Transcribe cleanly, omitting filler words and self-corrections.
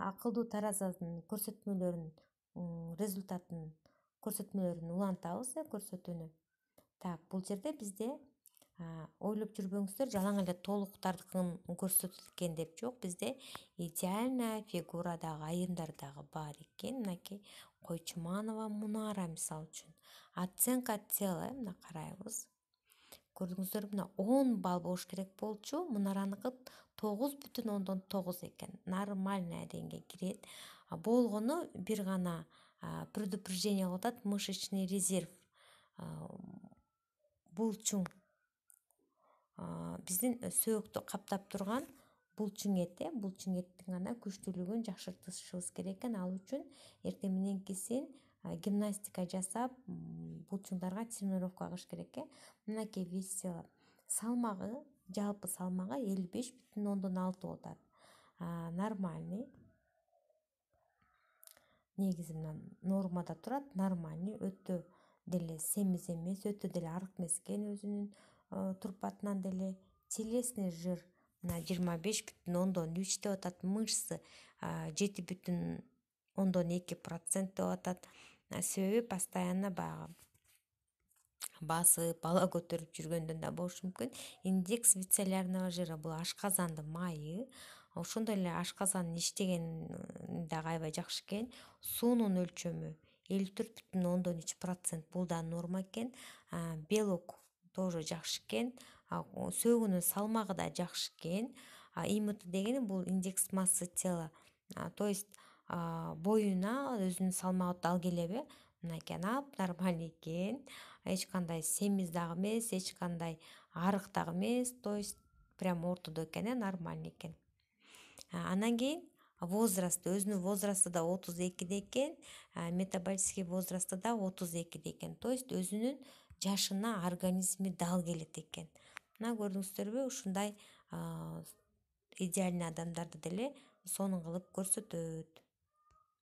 акылдуу таразанын көрсөтмөлөрүн улантабыз, көрсөтүүнү. Так, бул жерде бизде ойлоп жүрбөңүздөр, жалаң эле толуктардын көрсөтүлөт экен деп жок. Бизде идеальная фигура дагы, айымдар дагы бар экен. Мынакей Койчуманова Мунара мисалы үчүн. Оценка тела, мына карайбыз. Көрдүңүздөрбү, мына 10 балл болуш керек болчу. Мунараныкы 9,9 экен. Нормальная деңге кирет. Болгону бир гана предупреждение кылып атат: мышечный резерв булчуң, биздин сөөктү каптап турган булчуң эт, булчуң эттин гана күчтүүлүгүн жакшыртышыбыз керек экен. Ал үчүн эртең мененкисин гимнастика жасап, булчуңдарга тренировка кылыш керек. Мынакей вес тела, салмагы, жалпы салмагы 55,6 болуп атат. Нормальный. Негизи нормада турат, нормальный, өтө деле семиз эмес, өтө деле арык эмес экен өзүнүн турпатынан деле. Телесный жир мына 25,3 деп атат, мышцы 7,2% деп атат. Себеби постоянно баягы басып, бала көтөрүп жүргөндөн да болушу мүмкүн. Индекс вицеллярного жира, бул ашказандын майы. Ошондой эле ашказандын иштеген дагы аябай жакшы экен. Суунун өлчөмү 54,3%, бул да норма экен. Белок тоже жакшы экен. Сөөгүнүн салмагы да жакшы экен. ИМТ дегени бул индекс массы тела. То есть боюна өзүнүн салмагы ал келеби? Мынакей анап нормальный экен. Эч кандай семиз дагы эмес, эч кандай арык дагы эмес. То есть прям ортодо экен, нормальный экен. Анан кийин возрасты, өзүнүн возрасты да 32 экен, метаболический возрасты да 32 экен. То есть өзүнүн жашына организми дал келет экен. Мына көрдүңүздөрбү, ушундай идеальный адамдарды деле сонун кылып көрсөтөт.